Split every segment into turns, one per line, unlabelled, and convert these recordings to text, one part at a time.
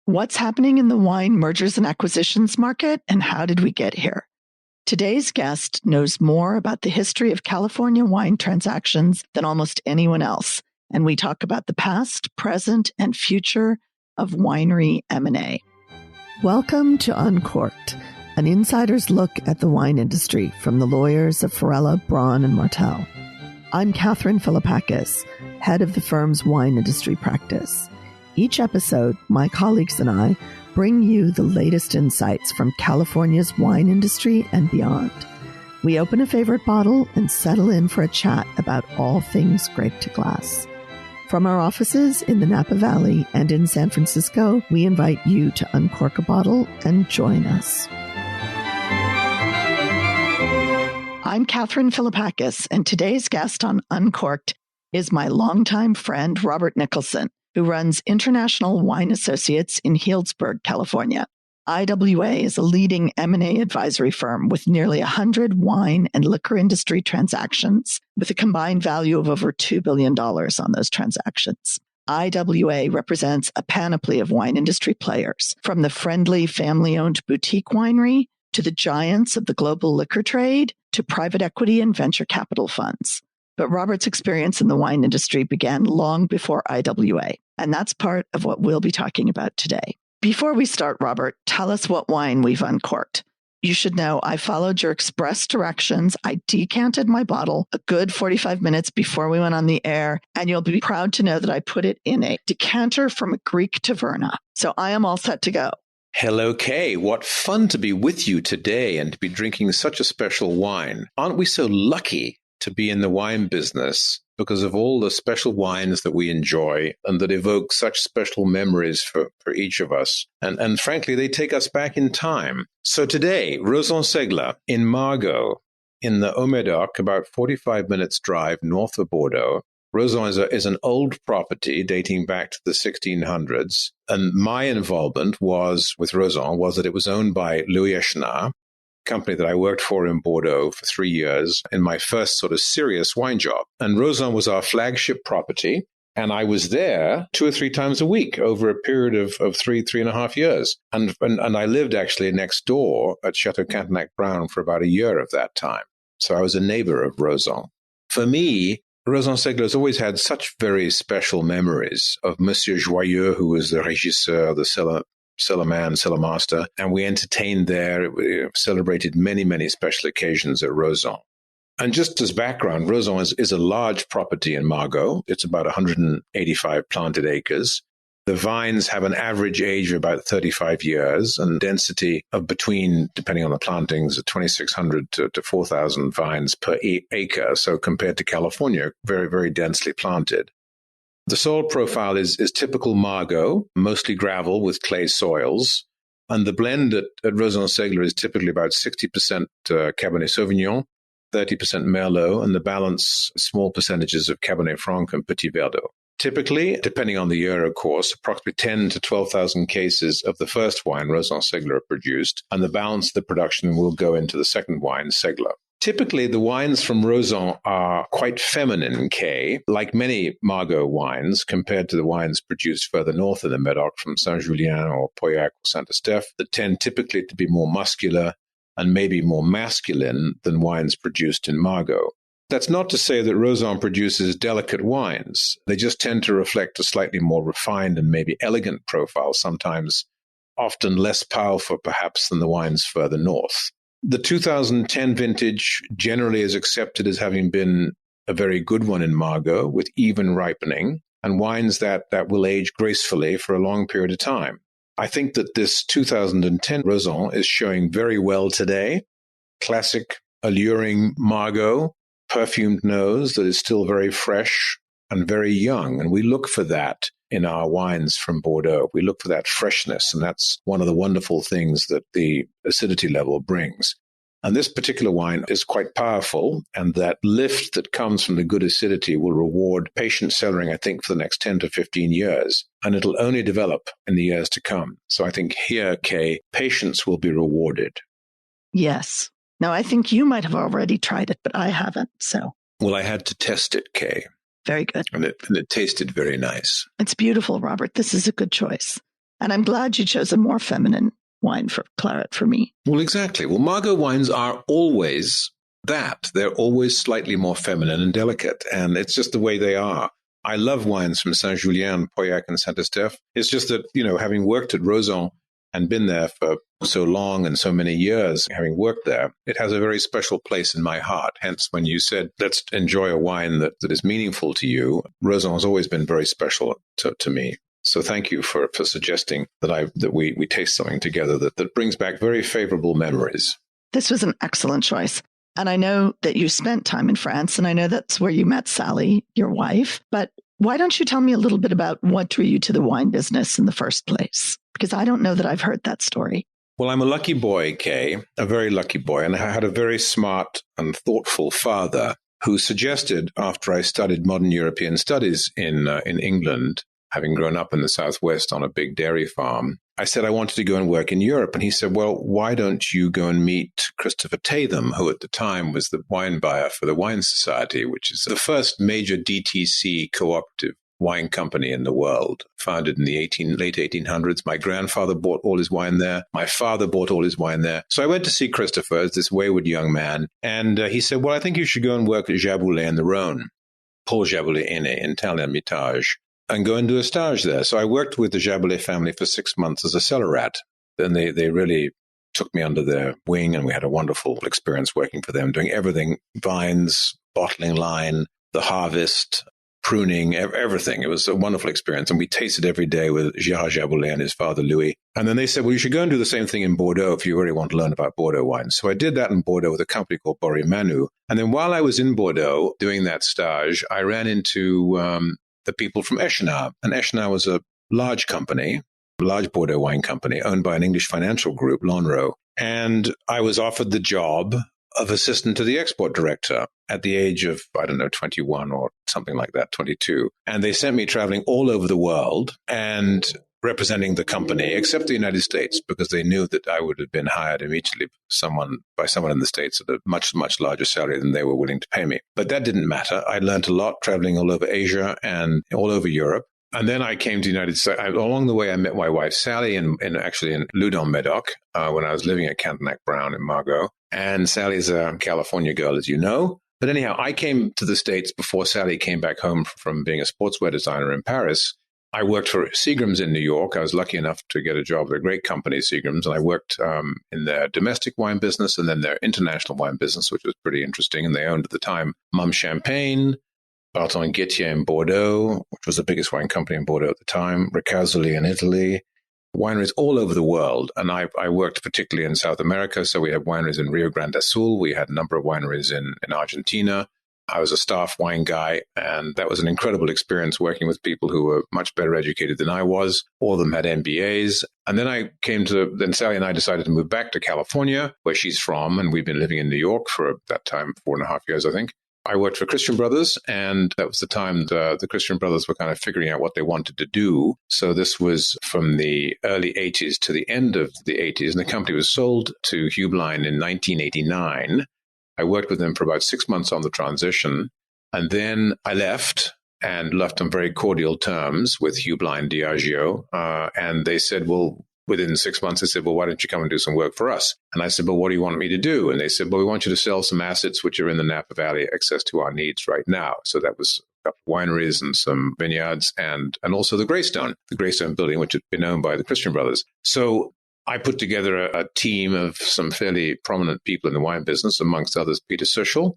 What's happening in the wine mergers and acquisitions market, and how did we get here? Today's guest knows more about the history of California wine transactions than almost anyone else, and we talk about the past, present, and future of winery M&A. Welcome to Uncorked, an insider's look at the wine industry from the lawyers of Farella, Braun, and Martel. I'm Catherine Philippakis, head of the firm's wine industry practice. Each episode, my colleagues and I bring you the latest insights from California's wine industry and beyond. We open a favorite bottle and settle in for a chat about all things grape to glass. From our offices in the Napa Valley and in San Francisco, we invite you to uncork a bottle and join us. I'm Catherine Philippakis, and today's guest on Uncorked is my longtime friend, Robert Nicholson, who runs International Wine Associates in Healdsburg, California. IWA is a leading M&A advisory firm with nearly 100 wine and liquor industry transactions, with a combined value of over $2 billion on those transactions. IWA represents a panoply of wine industry players, from the friendly family-owned boutique winery to the giants of the global liquor trade to private equity and venture capital funds. But Robert's experience in the wine industry began long before IWA, and that's part of what we'll be talking about today. Before we start, Robert, tell us what wine we've uncorked. You should know I followed your express directions. I decanted my bottle a good 45 minutes before we went on the air, and you'll be proud to know that I put it in a decanter from a Greek taverna. So I am all set to go.
Hello, Kay. What fun to be with you today and to be drinking such a special wine. Aren't we so lucky to be in the wine business because of all the special wines that we enjoy and that evoke such special memories for each of us. And frankly, they take us back in time. So today, Rauzan-Segler in Margaux, in the Haut-Médoc, about 45 minutes drive north of Bordeaux. Rauzan is an old property dating back to the 1600s. And my involvement with Rauzan was that it was owned by Louis Echenard, company that I worked for in Bordeaux for 3 years in my first sort of serious wine job. And Rauzan was our flagship property. And I was there 2 or 3 times a week over a period of 3.5 years. And I lived actually next door at Chateau Cantenac-Brown for about a year of that time. So I was a neighbor of Rauzan. For me, Rauzan-Segler has always had such very special memories of Monsieur Joyeux, who was the régisseur, the cellar master, and we entertained there. We celebrated many, many special occasions at Rauzan. And just as background, Rauzan is a large property in Margaux. It's about 185 planted acres. The vines have an average age of about 35 years and density of between, depending on the plantings, 2,600 to 4,000 vines per acre. So compared to California, very, very densely planted. The soil profile is typical Margaux, mostly gravel with clay soils. And the blend at Rauzan-Segler is typically about 60% Cabernet Sauvignon, 30% Merlot, and the balance small percentages of Cabernet Franc and Petit Verdot. Typically, depending on the year, of course, approximately 10 to 12,000 cases of the first wine, Rauzan-Segler, are produced, and the balance of the production will go into the second wine, Segler. Typically, the wines from Rauzan are quite feminine, Kay, like many Margaux wines, compared to the wines produced further north in the Médoc from Saint-Julien or Pauillac or Saint-Estèphe, that tend typically to be more muscular and maybe more masculine than wines produced in Margaux. That's not to say that Rauzan produces delicate wines. They just tend to reflect a slightly more refined and maybe elegant profile, sometimes often less powerful perhaps than the wines further north. The 2010 vintage generally is accepted as having been a very good one in Margaux with even ripening and wines that will age gracefully for a long period of time. I think that this 2010 Rauzan is showing very well today. Classic, alluring Margaux, perfumed nose that is still very fresh and very young. And we look for that in our wines from Bordeaux. We look for that freshness. And that's one of the wonderful things that the acidity level brings. And this particular wine is quite powerful. And that lift that comes from the good acidity will reward patient cellaring, I think, for the next 10 to 15 years. And it'll only develop in the years to come. So I think here, Kay, patience will be rewarded.
Yes. Now, I think you might have already tried it, but I haven't. So,
well, I had to test it, Kay.
Very good.
And it tasted very nice.
It's beautiful, Robert. This is a good choice. And I'm glad you chose a more feminine wine for claret for me.
Well, exactly. Well, Margaux wines are always that. They're always slightly more feminine and delicate, and it's just the way they are. I love wines from Saint-Julien, Pauillac, and Saint-Estèphe. It's just that, having worked at Roson and been there for so long and so many years, having worked there, it has a very special place in my heart. Hence, when you said, let's enjoy a wine that is meaningful to you, Roson has always been very special to me. So thank you for suggesting that we taste something together that brings back very favorable memories.
This was an excellent choice. And I know that you spent time in France, and I know that's where you met Sally, your wife. But why don't you tell me a little bit about what drew you to the wine business in the first place? Because I don't know that I've heard that story.
Well, I'm a lucky boy, Kay, a very lucky boy. And I had a very smart and thoughtful father who suggested, after I studied modern European studies in England, having grown up in the Southwest on a big dairy farm, I said I wanted to go and work in Europe. And he said, well, why don't you go and meet Christopher Tatham, who at the time was the wine buyer for the Wine Society, which is the first major DTC cooperative wine company in the world, founded in the late 1800s. My grandfather bought all his wine there. My father bought all his wine there. So I went to see Christopher, as this wayward young man. And he said, well, I think you should go and work at Jaboulet in the Rhône, Paul Jaboulet Aîné in Tel-Hermitage, and go and do a stage there. So I worked with the Jaboulet family for 6 months as a cellar rat. Then they really took me under their wing, and we had a wonderful experience working for them, doing everything, vines, bottling line, the harvest, pruning, everything. It was a wonderful experience. And we tasted every day with Gérard Jaboulet and his father, Louis. And then they said, well, you should go and do the same thing in Bordeaux if you really want to learn about Bordeaux wines. So I did that in Bordeaux with a company called Bory Manu. And then while I was in Bordeaux doing that stage, I ran into the people from Echenard. And Echenard was a large company, a large Bordeaux wine company owned by an English financial group, Lonrho. And I was offered the job of assistant to the export director at the age of, 21 or something like that, 22. And they sent me traveling all over the world and representing the company, except the United States, because they knew that I would have been hired immediately by someone in the States at a much, much larger salary than they were willing to pay me. But that didn't matter. I learned a lot traveling all over Asia and all over Europe. And then I came to the United States. Along the way, I met my wife, Sally, in Loudon-Médoc, when I was living at Cantenac-Brown in Margaux. And Sally's a California girl, as you know. But anyhow, I came to the States before Sally came back home from being a sportswear designer in Paris. I worked for Seagram's in New York. I was lucky enough to get a job at a great company, Seagram's, and I worked in their domestic wine business and then their international wine business, which was pretty interesting. And they owned at the time Mumm Champagne, Barton Guettier in Bordeaux, which was the biggest wine company in Bordeaux at the time, Ricasoli in Italy, wineries all over the world. And I worked particularly in South America. So we had wineries in Rio Grande do Sul. We had a number of wineries in Argentina. I was a staff wine guy, and that was an incredible experience working with people who were much better educated than I was. All of them had MBAs. And then Sally and I decided to move back to California, where she's from, and we've been living in New York for that time, 4.5 years, I think. I worked for Christian Brothers, and that was the time the Christian Brothers were kind of figuring out what they wanted to do. So this was from the early 80s to the end of the 80s, and the company was sold to Hubline in 1989. I worked with them for about 6 months on the transition, and then I left on very cordial terms with Hubline Diageo, and they said, well, within 6 months, they said, well, why don't you come and do some work for us? And I said, well, what do you want me to do? And they said, well, we want you to sell some assets which are in the Napa Valley, access to our needs right now. So that was a couple of wineries and some vineyards and also the Greystone building, which had been owned by the Christian Brothers. So I put together a team of some fairly prominent people in the wine business, amongst others, Peter Suschel,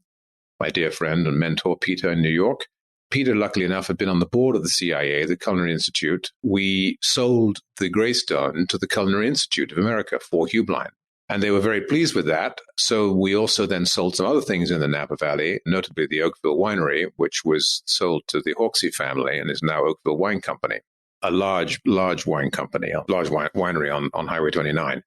my dear friend and mentor, Peter in New York. Peter, luckily enough, had been on the board of the CIA, the Culinary Institute. We sold the Greystone to the Culinary Institute of America for Hubline, and they were very pleased with that. So we also then sold some other things in the Napa Valley, notably the Oakville Winery, which was sold to the Hawksey family and is now Oakville Wine Company, a large wine company, a large winery on Highway 29.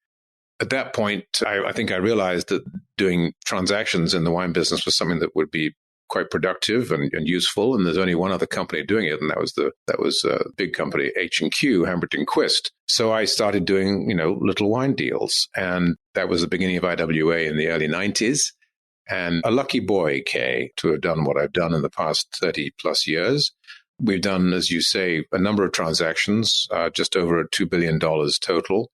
At that point, I think I realized that doing transactions in the wine business was something that would be quite productive and useful, and there's only one other company doing it, and that was a big company, H&Q, Hamilton Quist. So I started doing little wine deals, and that was the beginning of IWA in the early 90s. And a lucky boy, Kay, to have done what I've done in the past 30 plus years. We've done, as you say, a number of transactions, just over $2 billion total.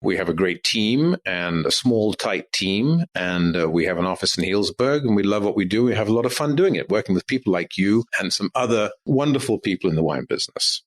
We have a great team and a small, tight team, and we have an office in Healdsburg, and we love what we do. We have a lot of fun doing it, working with people like you and some other wonderful people in the wine business.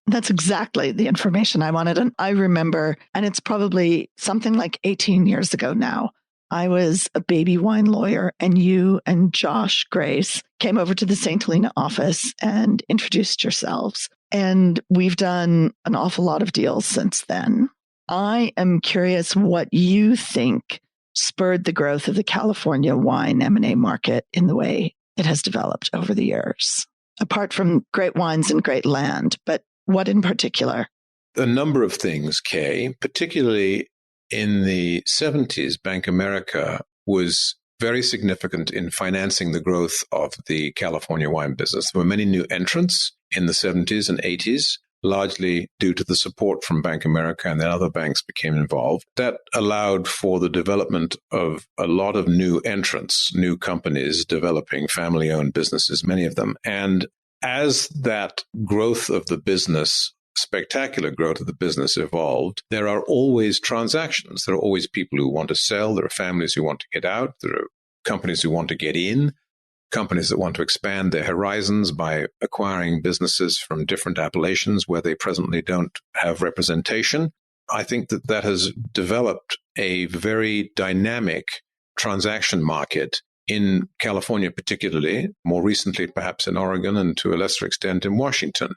That's exactly the information I wanted. And I remember, and it's probably something like 18 years ago now, I was a baby wine lawyer, and you and Josh Grace came over to the St. Helena office and introduced yourselves. And we've done an awful lot of deals since then. I am curious what you think spurred the growth of the California wine M&A market in the way it has developed over the years, apart from great wines and great land, but what in particular?
A number of things, Kay, particularly in the 70s, Bank America was very significant in financing the growth of the California wine business. There were many new entrants in the 70s and 80s, largely due to the support from Bank America, and then other banks became involved. That allowed for the development of a lot of new entrants, new companies developing family-owned businesses, many of them. And as that growth of the business, spectacular growth of the business evolved, there are always transactions. There are always people who want to sell. There are families who want to get out. There are companies who want to get in, companies that want to expand their horizons by acquiring businesses from different appellations where they presently don't have representation. I think that that has developed a very dynamic transaction market in California, particularly, more recently perhaps in Oregon and to a lesser extent in Washington.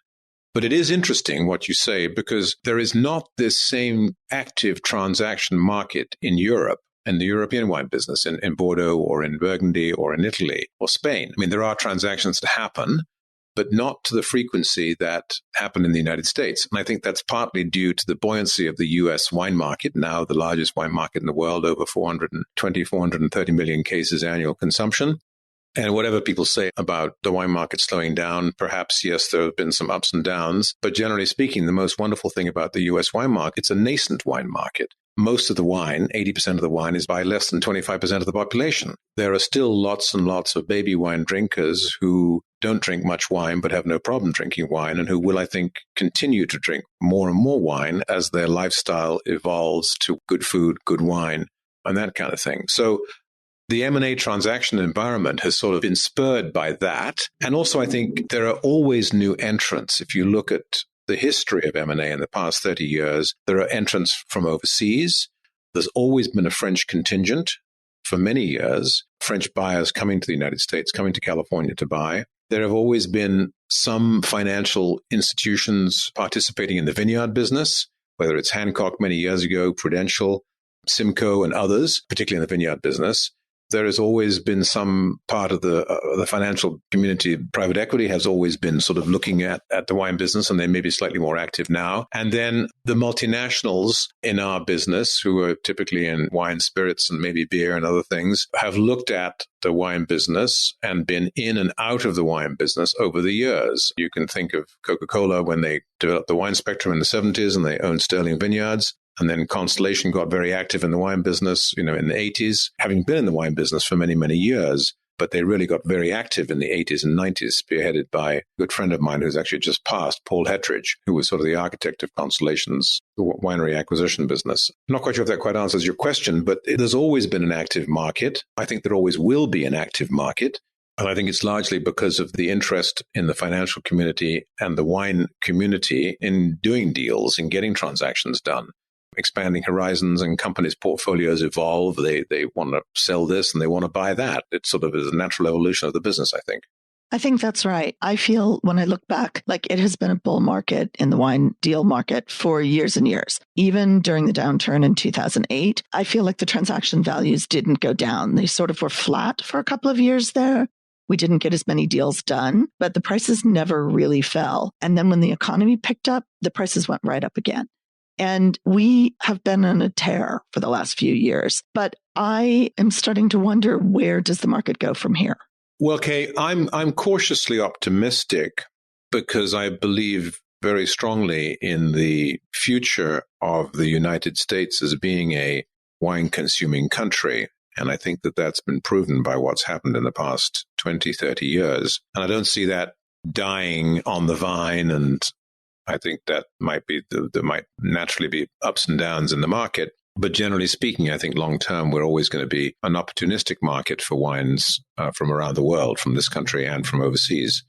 But it is interesting what you say, because there is not this same active transaction market in Europe and the European wine business in Bordeaux or in Burgundy or in Italy or Spain. I mean, there are transactions that happen, but not to the frequency that happened in the United States. And I think that's partly due to the buoyancy of the U.S. wine market, now the largest wine market in the world, over 430 million cases annual consumption. And whatever people say about the wine market slowing down, perhaps, yes, there have been some ups and downs. But generally speaking, the most wonderful thing about the U.S. wine market, it's a nascent wine market. Most of the wine, 80% of the wine, is by less than 25% of the population. There are still lots and lots of baby wine drinkers who don't drink much wine but have no problem drinking wine, and who will, I think, continue to drink more and more wine as their lifestyle evolves to good food, good wine, and that kind of thing. So the M&A transaction environment has sort of been spurred by that. And also, I think there are always new entrants. If you look at the history of M&A in the past 30 years, there are entrants from overseas. There's always been a French contingent for many years, French buyers coming to the United States, coming to California to buy. There have always been some financial institutions participating in the vineyard business, whether it's Hancock many years ago, Prudential, Simcoe, and others, particularly in the vineyard business. There has always been some part of the financial community. Private equity has always been sort of looking at the wine business, and they may be slightly more active now. And then the multinationals in our business, who are typically in wine, spirits, and maybe beer and other things, have looked at the wine business and been in and out of the wine business over the years. You can think of Coca-Cola when they developed the wine spectrum in the 70s and they owned Sterling Vineyards. And then Constellation got very active in the wine business, in the 80s, having been in the wine business for many, many years. But they really got very active in the 80s and 90s, spearheaded by a good friend of mine who's actually just passed, Paul Hettridge, who was sort of the architect of Constellation's winery acquisition business. I'm not quite sure if that quite answers your question, but there's always been an active market. I think there always will be an active market. And I think it's largely because of the interest in the financial community and the wine community in doing deals, in getting transactions done. Expanding horizons, and companies' portfolios evolve. They want to sell this and they want to buy that. It sort of is a natural evolution of the business, I think.
I think that's right. I feel when I look back, like it has been a bull market in the wine deal market for years and years. Even during the downturn in 2008, I feel like the transaction values didn't go down. They sort of were flat for a couple of years there. We didn't get as many deals done, but the prices never really fell. And then when the economy picked up, the prices went right up again. And we have been on a tear for the last few years. But I am starting to wonder, where does the market go from here?
Well, Kay, I'm cautiously optimistic because I believe very strongly in the future of the United States as being a wine-consuming country. And I think that that's been proven by what's happened in the past 20, 30 years. And I don't see that dying on the vine. And I think that might be, there might naturally be ups and downs in the market. But generally speaking, I think long term, we're always going to be an opportunistic market for wines from around the world, from this country and from overseas.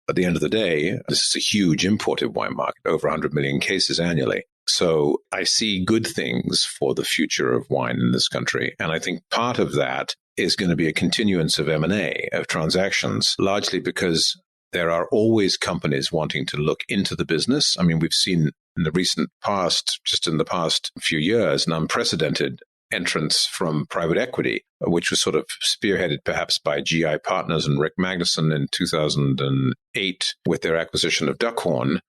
At the end of the day, this is a huge imported wine market, over 100 million cases annually. So I see good things for the future of wine in this country. And I think part of that is going to be a continuance of M&A, of transactions, largely because there are always companies wanting to look into the business. I mean, we've seen in the recent past, just in the past few years, an unprecedented entrance from private equity, which was sort of spearheaded perhaps by GI Partners and Rick Magnuson in 2008 with their acquisition of Duckhorn,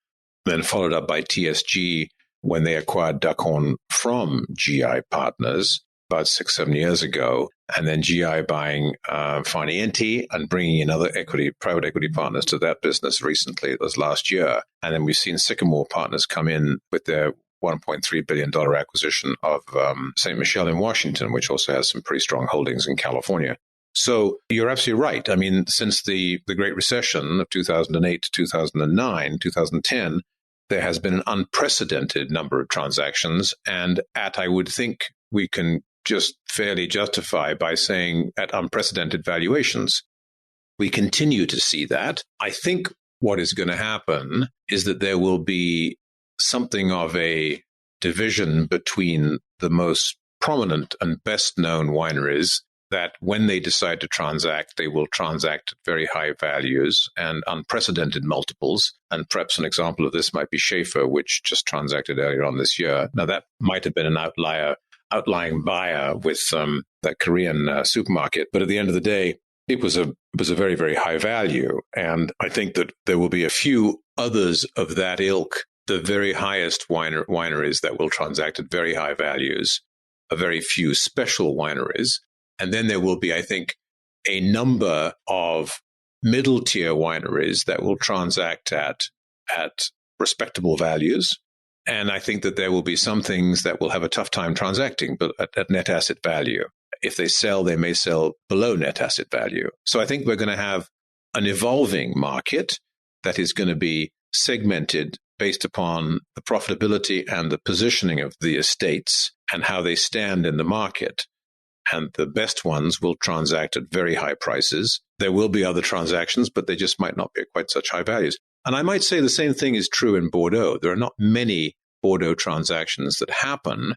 then followed up by TSG when they acquired Duckhorn from GI Partners about 6-7 years ago, and then GI buying Farniente and bringing in other private equity partners to that business recently. It was last year. And then we've seen Sycamore Partners come in with their $1.3 billion acquisition of St. Michel in Washington, which also has some pretty strong holdings in California. So you're absolutely right. I mean, since the Great Recession of 2008 to 2009, 2010, there has been an unprecedented number of transactions. And I would think we can just fairly justify by saying at unprecedented valuations. We continue to see that. I think what is going to happen is that there will be something of a division between the most prominent and best known wineries that when they decide to transact, they will transact at very high values and unprecedented multiples. And perhaps an example of this might be Schaefer, which just transacted earlier on this year. Now, that might have been an outlying buyer with that Korean supermarket. But at the end of the day, it was a very, very high value. And I think that there will be a few others of that ilk, the very highest wineries that will transact at very high values, a very few special wineries. And then there will be, I think, a number of middle-tier wineries that will transact at respectable values. And I think that there will be some things that will have a tough time transacting, but at net asset value. If they sell, they may sell below net asset value. So I think we're going to have an evolving market that is going to be segmented based upon the profitability and the positioning of the estates and how they stand in the market. And the best ones will transact at very high prices. There will be other transactions, but they just might not be at quite such high values. And I might say the same thing is true in Bordeaux. There are not many Bordeaux transactions that happen,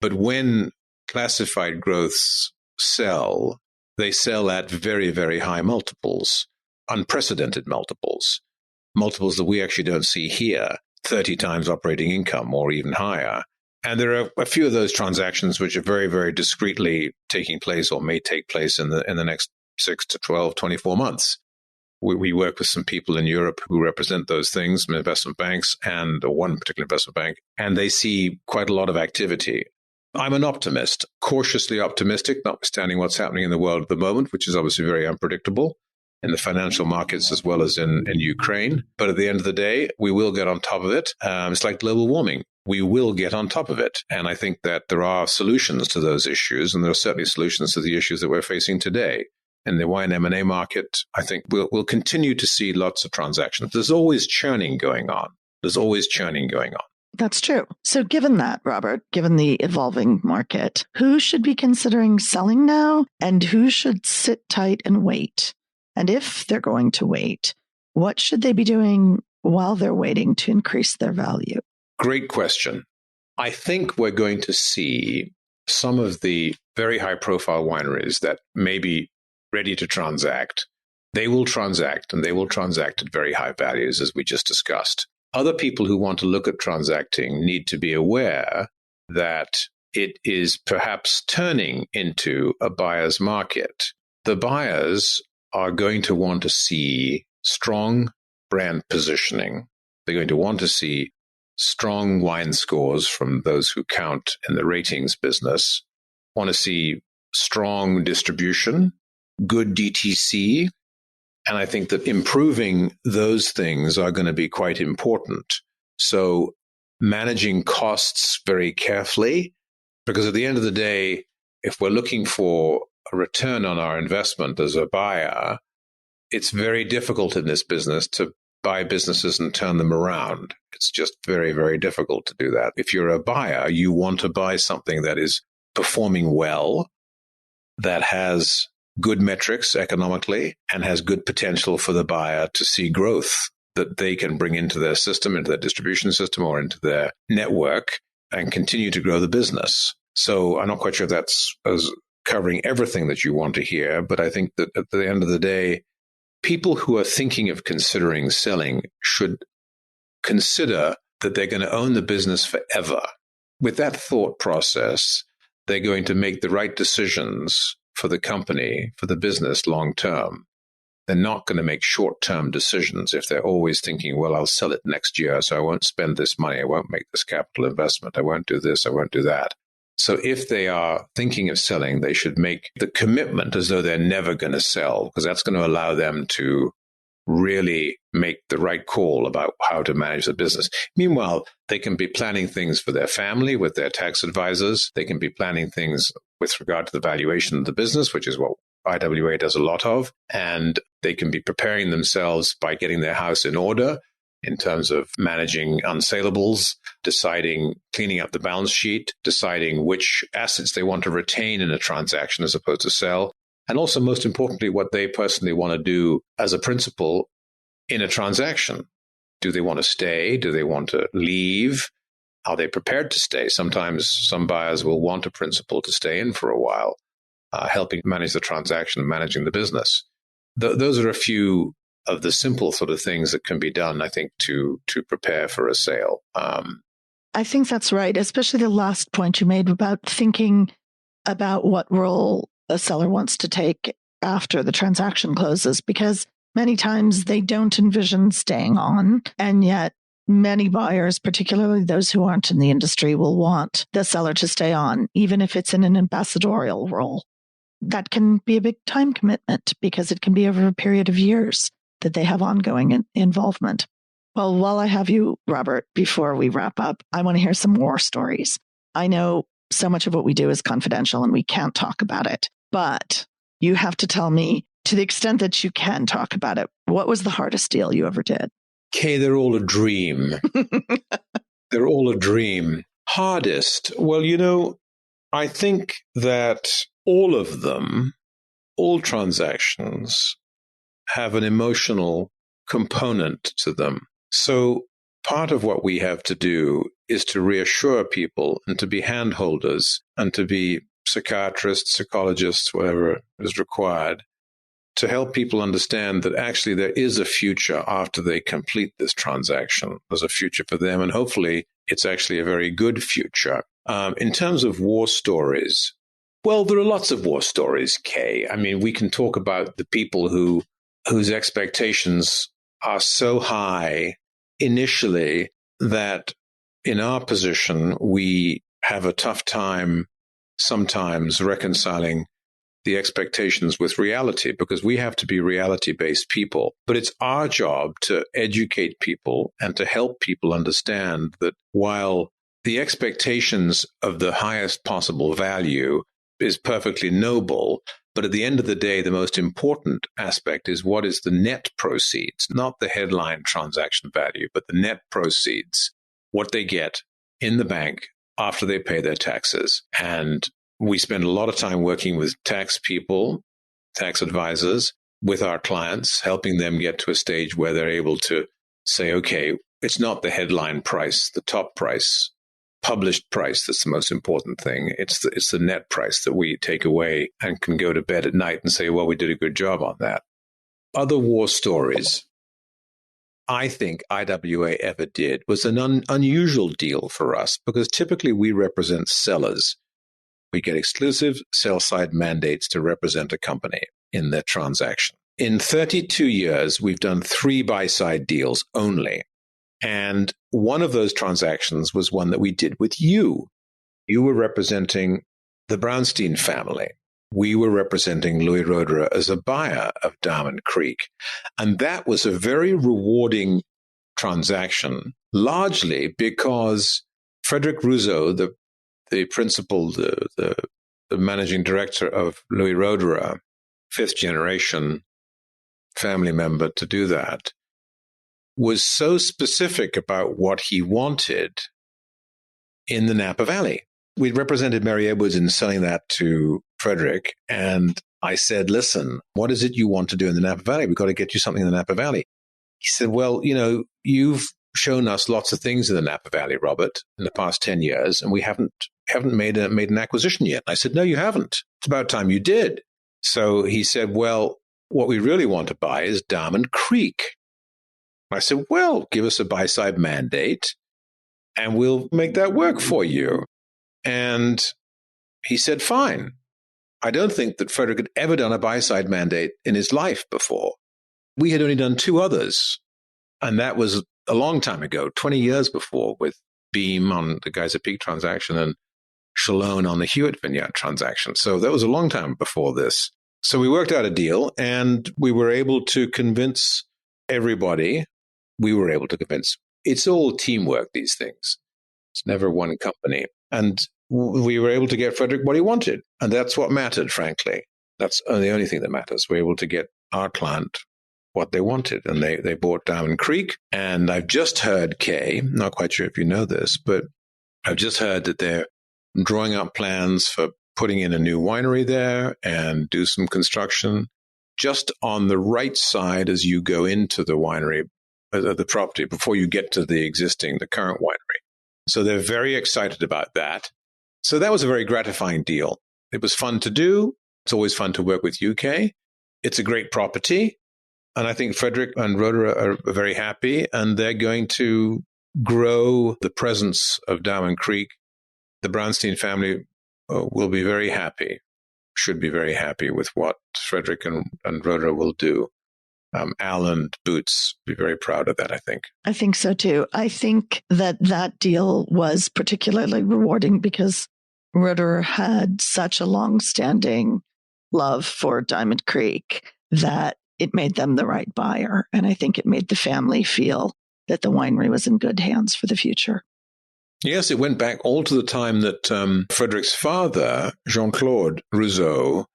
but when classified growths sell, they sell at very, very high multiples, unprecedented multiples that we actually don't see here, 30 times operating income or even higher. And there are a few of those transactions which are very, very discreetly taking place or may take place in the next 6 to 12, 24 months. We work with some people in Europe who represent those things, some investment banks and one particular investment bank, and they see quite a lot of activity. I'm an optimist, cautiously optimistic, notwithstanding what's happening in the world at the moment, which is obviously very unpredictable in the financial markets as well as in Ukraine. But at the end of the day, we will get on top of it. It's like global warming. We will get on top of it. And I think that there are solutions to those issues, and there are certainly solutions to the issues that we're facing today. In the wine M&A market, I think we'll continue to see lots of transactions. There's always churning going on.
That's true. So given that, Robert, given the evolving market, who should be considering selling now and who should sit tight and wait? And if they're going to wait, what should they be doing while they're waiting to increase their value?
Great question. I think we're going to see some of the very high-profile wineries that may be ready to transact. They will transact, and they will transact at very high values, as we just discussed. Other people who want to look at transacting need to be aware that it is perhaps turning into a buyer's market. The buyers are going to want to see strong brand positioning. They're going to want to see strong wine scores from those who count in the ratings business, want to see strong distribution, good DTC. And I think that improving those things are going to be quite important. So managing costs very carefully, because at the end of the day, if we're looking for a return on our investment as a buyer, it's very difficult in this business to buy businesses and turn them around. It's just very, very difficult to do that. If you're a buyer, you want to buy something that is performing well, that has good metrics economically, and has good potential for the buyer to see growth that they can bring into their system, into their distribution system, or into their network, and continue to grow the business. So I'm not quite sure if that's as covering everything that you want to hear, but I think that at the end of the day, people who are thinking of considering selling should consider that they're going to own the business forever. With that thought process, they're going to make the right decisions for the company, for the business long term. They're not going to make short-term decisions if they're always thinking, well, I'll sell it next year, so I won't spend this money, I won't make this capital investment, I won't do this, I won't do that. So if they are thinking of selling, they should make the commitment as though they're never going to sell, because that's going to allow them to really make the right call about how to manage the business. Meanwhile, they can be planning things for their family with their tax advisors. They can be planning things with regard to the valuation of the business, which is what IWA does a lot of. And they can be preparing themselves by getting their house in order in terms of managing unsaleables, cleaning up the balance sheet, deciding which assets they want to retain in a transaction as opposed to sell. And also, most importantly, what they personally want to do as a principal in a transaction. Do they want to stay? Do they want to leave? Are they prepared to stay? Sometimes some buyers will want a principal to stay in for a while, helping manage the transaction, managing the business. Those are a few of the simple sort of things that can be done, I think, to prepare for a sale.
I think that's right, especially the last point you made about thinking about what role a seller wants to take after the transaction closes, because many times they don't envision staying on, and yet many buyers, particularly those who aren't in the industry, will want the seller to stay on, even if it's in an ambassadorial role. That can be a big time commitment because it can be over a period of years that they have ongoing involvement. Well, while I have you, Robert, before we wrap up, I want to hear some war stories. I know so much of what we do is confidential and we can't talk about it, but you have to tell me, to the extent that you can talk about it, what was the hardest deal you ever did?
Kay, they're all a dream. They're all a dream. Hardest? Well, I think that all of them, all transactions, have an emotional component to them. So part of what we have to do is to reassure people and to be handholders and to be psychiatrists, psychologists, whatever is required, to help people understand that actually there is a future after they complete this transaction. There's a future for them, and hopefully it's actually a very good future. In terms of war stories, well, there are lots of war stories, Kay. I mean, we can talk about the people whose expectations are so high initially that in our position, we have a tough time sometimes reconciling the expectations with reality, because we have to be reality-based people. But it's our job to educate people and to help people understand that while the expectations of the highest possible value is perfectly noble, but at the end of the day, the most important aspect is what is the net proceeds, not the headline transaction value, but the net proceeds, what they get in the bank after they pay their taxes. And we spend a lot of time working with tax people, tax advisors, with our clients, helping them get to a stage where they're able to say, okay, it's not the headline price, the top price, published price that's the most important thing. It's the net price that we take away and can go to bed at night and say, well, we did a good job on that. Other war stories I think IWA ever did was an unusual deal for us, because typically we represent sellers. We get exclusive sell-side mandates to represent a company in their transaction. In 32 years, we've done 3 buy-side deals only. And one of those transactions was one that we did with you. You were representing the Brownstein family. We were representing Louis Roederer as a buyer of Diamond Creek. And that was a very rewarding transaction, largely because Frederick Rousseau, the principal, the managing director of Louis Roederer, 5th generation, family member to do that, was so specific about what he wanted in the Napa Valley. We represented Mary Edwards in selling that to Frederick. And I said, listen, what is it you want to do in the Napa Valley? We've got to get you something in the Napa Valley. He said, well, you've shown us lots of things in the Napa Valley, Robert, in the past 10 years, and we haven't made an acquisition yet. I said, no, you haven't. It's about time you did. So he said, well, what we really want to buy is Diamond Creek. I said, well, give us a buy-side mandate and we'll make that work for you. And he said, fine. I don't think that Frederick had ever done a buy-side mandate in his life before. We had only done 2 others. And that was a long time ago, 20 years before, with Beam on the Geyser Peak transaction and Chalone on the Hewitt Vineyard transaction. So that was a long time before this. So we worked out a deal and we were able to convince everybody. It's all teamwork, these things. It's never one company. And we were able to get Frederick what he wanted. And that's what mattered, frankly. That's the only thing that matters. We're able to get our client what they wanted. And they bought Diamond Creek. And I've just heard, Kay, not quite sure if you know this, but I've just heard that they're drawing up plans for putting in a new winery there and do some construction just on the right side as you go into the winery, the property, before you get to the current winery. So they're very excited about that. So that was a very gratifying deal. It was fun to do. It's always fun to work with UK. It's a great property. And I think Frederick and Rhoda are very happy, and they're going to grow the presence of Diamond Creek. The Brownstein family will be very happy, should be very happy with what Frederick and Rhoda will do. Al and Boots be very proud of that, I think.
I think so, too. I think that deal was particularly rewarding because Rhoda had such a long-standing love for Diamond Creek that it made them the right buyer. And I think it made the family feel that the winery was in good hands for the future.
Yes, it went back all to the time that Frederick's father, Jean-Claude Rousseau,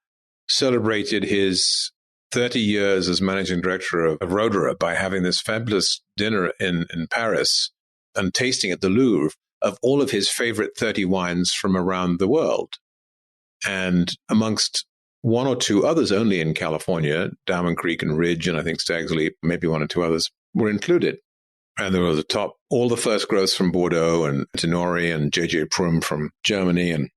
celebrated his 30 years as managing director of Rhoda by having this fabulous dinner in Paris and tasting at the Louvre of all of his favorite 30 wines from around the world. And amongst 1 or 2 others only in California, Diamond Creek and Ridge, and I think Stag's Leap, maybe 1 or 2 others, were included. And there were all the first growths from Bordeaux and Tenori and J.J. Prum from Germany, and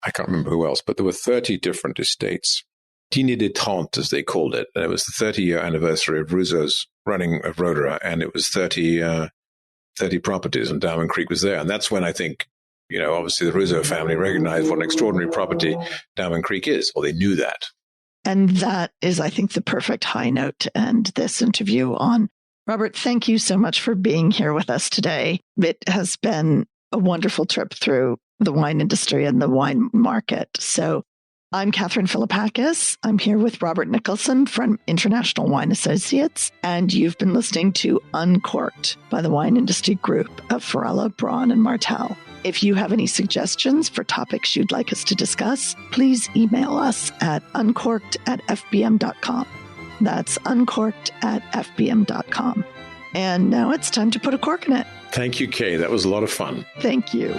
I can't remember who else, but there were 30 different estates. Dîner des Trente, as they called it. And it was the 30-year anniversary of Rousseau's running of Rhoda, and it was 30 properties, and Diamond Creek was there. And that's when I think, obviously the Rousseau family recognized what an extraordinary property Diamond Creek is, or they knew that.
And that is, I think, the perfect high note to end this interview on. Robert, thank you so much for being here with us today. It has been a wonderful trip through the wine industry and the wine market. So I'm Catherine Philippakis. I'm here with Robert Nicholson from International Wine Associates, and you've been listening to Uncorked by the Wine Industry Group of Farella, Braun, and Martel. If you have any suggestions for topics you'd like us to discuss, please email us at uncorked@fbm.com. That's uncorked@fbm.com. And now it's time to put a cork in it.
Thank you, Kay. That was a lot of fun.
Thank you.